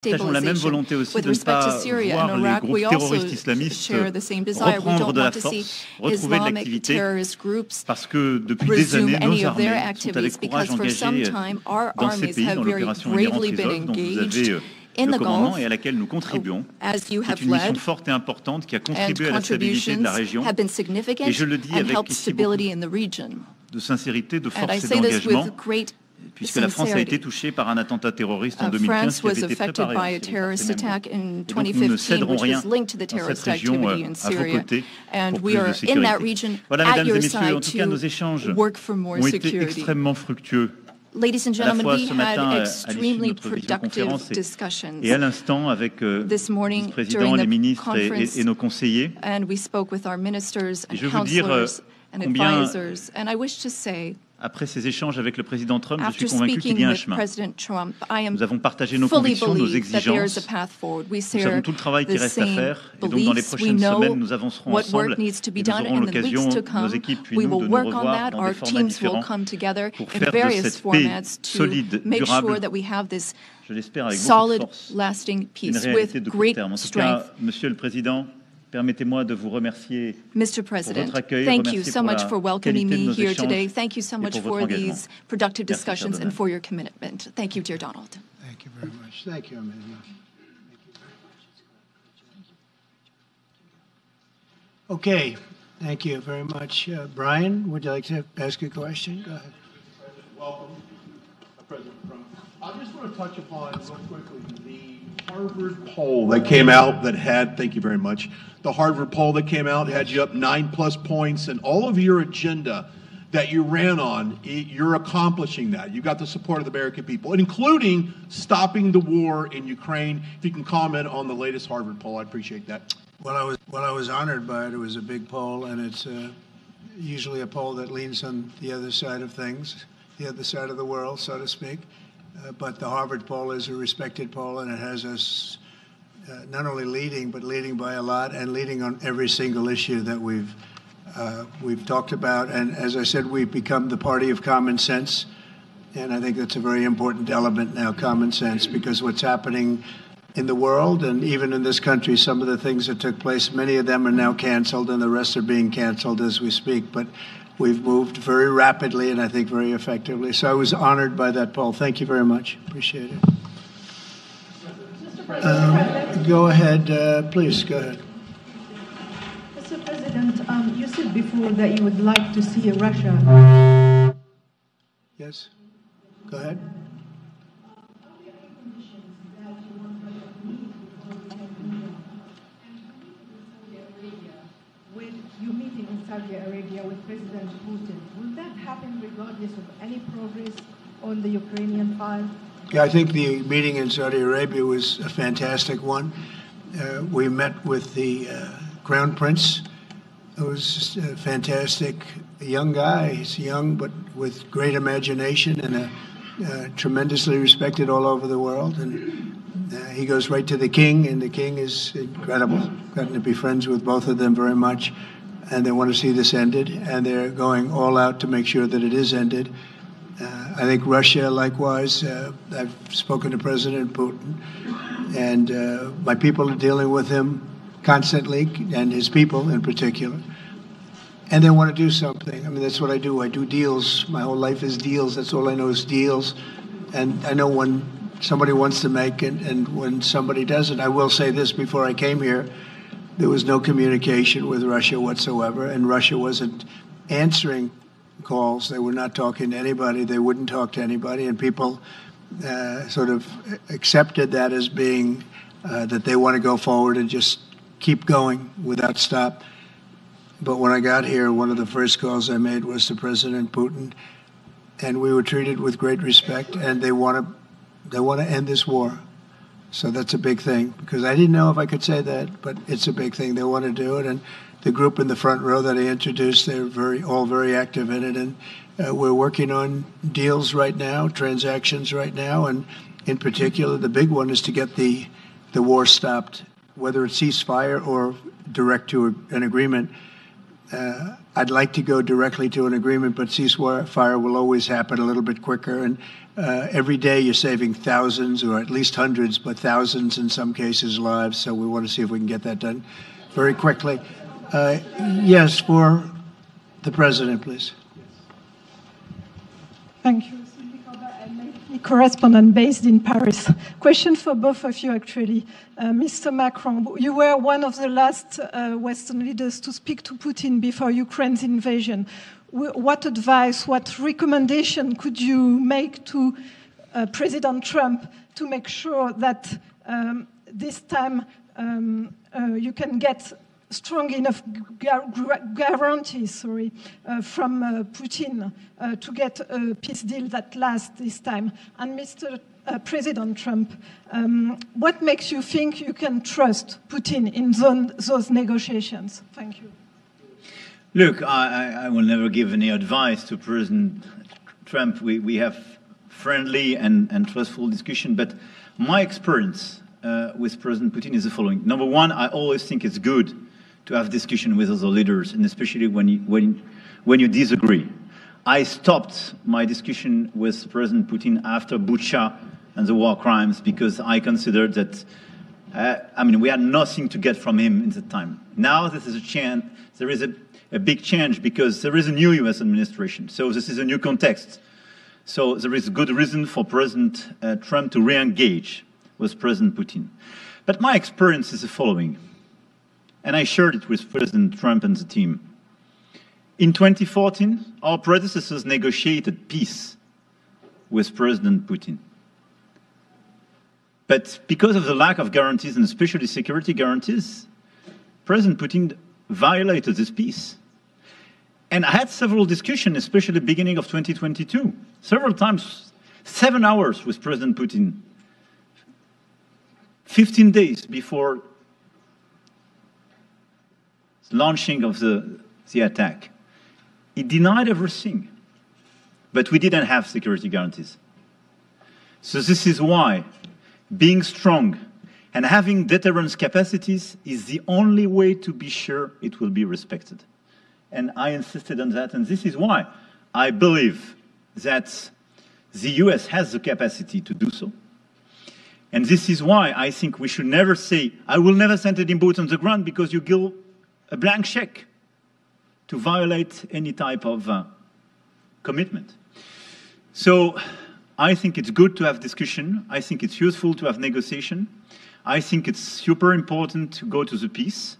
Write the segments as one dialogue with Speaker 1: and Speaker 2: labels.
Speaker 1: partageons la même volonté aussi de ne pas voir les groupes terroristes islamistes reprendre de la force, retrouver de l'activité, parce que depuis des années, nos armées sont avec courage engagées dans ces pays, dans l'opération Iran-Trésor, dont vous avez le commandement et à laquelle nous contribuons. C'est une mission forte et importante qui a contribué à la stabilité de la région. Et je le dis avec ici beaucoup de sincérité, de force et d'engagement, puisque la France a été touchée par un attentat terroriste en 2015 qui avait été préparé. Et donc nous ne céderons rien dans cette région à vos côtés pour plus de sécurité. Voilà, mesdames et messieurs, en tout cas, nos échanges ont été extrêmement fructueux.
Speaker 2: Ladies and gentlemen, we had extremely productive discussions this morning during the conference, and we spoke with our ministers and counselors and advisors. And I wish to say,
Speaker 1: après ces échanges avec le président Trump, je suis convaincu qu'il y a un chemin. Nous avons partagé nos convictions, nos exigences. Nous savons tout le travail qui reste à faire. Et donc, dans les prochaines semaines, nous avancerons ensemble. Et nous aurons l'occasion, nos équipes puis nous, de nous revoir dans des formats différents pour faire de cette paix solide, durable, je l'espère avec beaucoup de force, une réalité de court terme. En tout cas, Monsieur le Président, permettez-moi de vous remercier
Speaker 2: Mr. President, thank you so much for welcoming me here today. Thank you so much for these productive discussions and for your commitment. Thank you, dear Donald.
Speaker 3: Thank you very much. Thank you, Amelia. Okay, thank you very much. Brian, would you like to ask a question? Go ahead.
Speaker 4: Welcome, President Trump. I just want to touch upon, real quickly, the Harvard poll that came out that had, thank you very much, the Harvard poll that came out had you up 9+ points, and all of your agenda that you ran on, you're accomplishing that. You got the support of the American people, including stopping the war in Ukraine. If you can comment on the latest Harvard poll, I'd appreciate that.
Speaker 3: Well, I was honored by it. It was a big poll, and it's usually a poll that leans on the other side of things, the other side of the world, so to speak. But the Harvard poll is a respected poll, and it has us not only leading, but leading by a lot, and leading on every single issue that we've talked about. And as I said, we've become the party of common sense, and I think that's a very important element now, common sense, because what's happening in the world and even in this country, some of the things that took place, many of them are now canceled, and the rest are being canceled as we speak. But we've moved very rapidly and I think very effectively. So I was honored by that poll. Thank you very much. Appreciate it. Go ahead, please, go ahead.
Speaker 5: Mr. President, you said before that you would like to see Russia.
Speaker 3: Yes, go ahead.
Speaker 5: With you meeting in Saudi Arabia with President Putin, will that happen regardless of any progress on the Ukrainian file?
Speaker 3: Yeah, I think the meeting in Saudi Arabia was a fantastic one. We met with the Crown Prince. It was just a fantastic young guy. He's young, but with great imagination and tremendously respected all over the world. And he goes right to the king, and the king is incredible. Gotten to be friends with both of them very much, and they want to see this ended, and they're going all out to make sure that it is ended. I think Russia, likewise, I've spoken to President Putin, and my people are dealing with him constantly, and his people in particular. And they want to do something. I mean, that's what I do. I do deals. My whole life is deals. That's all I know is deals. And I know when somebody wants to make it and when somebody doesn't. I will say this, before I came here, there was no communication with Russia whatsoever, and Russia wasn't answering calls. They were not talking to anybody. They wouldn't talk to anybody, and people sort of accepted that as being that they want to go forward and just keep going without stop. But when I got here, one of the first calls I made was to President Putin, and we were treated with great respect, and they want to end this war. So that's a big thing, because I didn't know if I could say that, but it's a big thing. They want to do it, and the group in the front row that I introduced, they're all very active in it, and we're working on deals right now, transactions right now, and in particular, the big one is to get the war stopped, whether it's ceasefire or direct to an agreement. I'd like to go directly to an agreement, but ceasefire will always happen a little bit quicker, and Every day you're saving thousands, or at least hundreds, but thousands in some cases, lives. So we want to see if we can get that done very quickly. Yes, for the President, please.
Speaker 5: Thank you. Correspondent based in Paris. Question for both of you, actually. Mr. Macron, you were one of the last Western leaders to speak to Putin before Ukraine's invasion. What advice, what recommendation could you make to President Trump to make sure that this time you can get strong enough guarantees from Putin to get a peace deal that lasts this time? And Mr. President Trump, what makes you think you can trust Putin in those negotiations? Thank you.
Speaker 2: Look, I will never give any advice to President Trump. We have friendly and trustful discussion, but my experience with President Putin is the following. Number one, I always think it's good to have discussion with other leaders, and especially when you disagree. I stopped my discussion with President Putin after Bucha and the war crimes because I considered that, we had nothing to get from him in the time. Now this is a chance, there is a big change because there is a new US administration. So this is a new context. So there is good reason for President Trump to re-engage with President Putin. But my experience is the following, and I shared it with President Trump and the team. In 2014, our predecessors negotiated peace with President Putin. But because of the lack of guarantees, and especially security guarantees, President Putin violated this peace. And I had several discussions, especially at the beginning of 2022, several times, 7 hours with President Putin, 15 days before the launching of the attack. He denied everything, but we didn't have security guarantees. So this is why being strong and having deterrence capacities is the only way to be sure it will be respected. And I insisted on that, and this is why I believe that the US has the capacity to do so. And this is why I think we should never say, I will never send any boots on the ground, because you give a blank check to violate any type of commitment. So I think it's good to have discussion. I think it's useful to have negotiation. I think it's super important to go to the peace.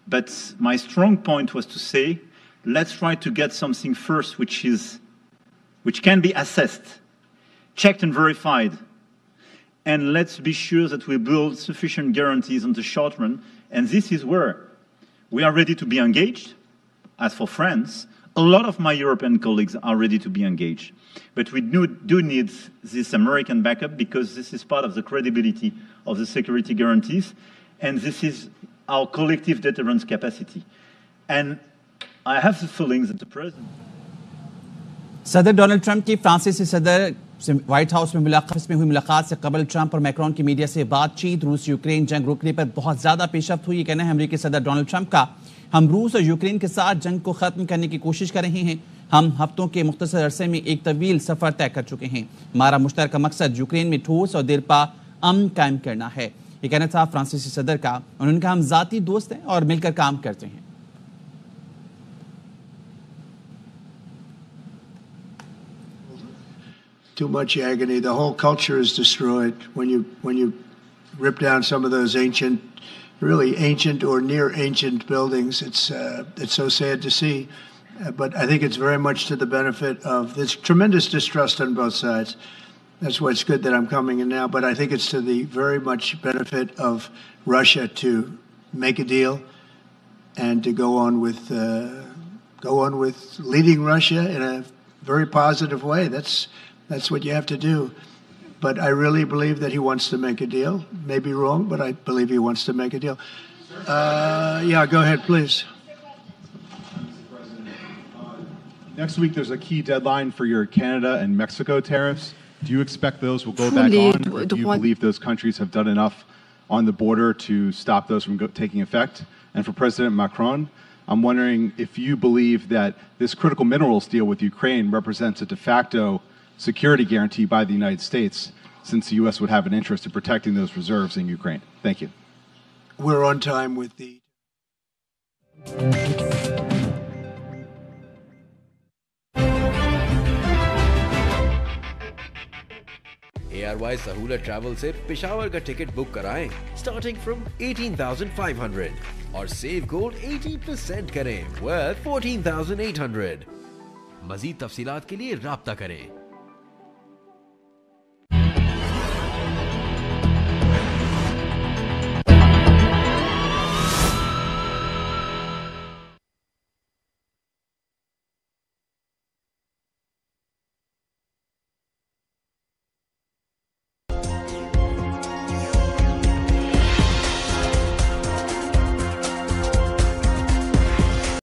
Speaker 2: But my strong point was to say, let's try to get something first which can be assessed, checked and verified. And let's be sure that we build sufficient guarantees on the short run. And this is where we are ready to be engaged. As for France, a lot of my European colleagues are ready to be engaged. But we do need this American backup, because this is part of the credibility of the security guarantees. And this is our collective deterrence capacity. And I have the feeling that the President...
Speaker 6: सदर Donald Trump की फ्रांसीसी सदर white house में हुई मुलाकात से कबल Trump और मैक्रोन की मीडिया से बातचीत रूस यूक्रेन जंग रोकने पर बहुत ज्यादा पेशरफ्त हुई। ये कहना है अमेरिकी सदर डोनाल्ड ट्रंप का, हम रूस और यूक्रेन के साथ जंग को खत्म करने की कोशिश कर रहे हैं। हम हफ्तों के मुख्तसर अरसे में एक तवील सफर तय कर चुके हैं। हमारा मुश्तरका मकसद यूक्रेन में ठोस और देरपा अमन कायम करना है। ये कहना था फ्रांसीसी सदर का। उन्होंने कहा, हम जाती दोस्त हैं और मिलकर काम करते हैं।
Speaker 3: Too much agony. The whole culture is destroyed when you rip down some of those really ancient or near ancient buildings. It's so sad to see, but I think it's very much to the benefit of this tremendous distrust on both sides. That's why it's good that I'm coming in now. But I think it's to the very much benefit of Russia to make a deal and to go on with leading Russia in a very positive way. That's what you have to do. But I really believe that he wants to make a deal. Maybe wrong, but I believe he wants to make a deal. Yeah, go ahead, please.
Speaker 7: Next week, there's a key deadline for your Canada and Mexico tariffs. Do you expect those will go back on, or do you believe those countries have done enough on the border to stop those from taking effect? And for President Macron, I'm wondering if you believe that this critical minerals deal with Ukraine represents a de facto security guarantee by the United States, since the U.S. would have an interest in protecting those reserves in Ukraine? Thank you.
Speaker 3: We're on time with the...
Speaker 8: ARY सहूलत travel से पेशावर का ticket book कराएं starting from 18,500 और save gold 80% करें worth 14,800। मजीद तफसीलात के लिए राब्ता करें।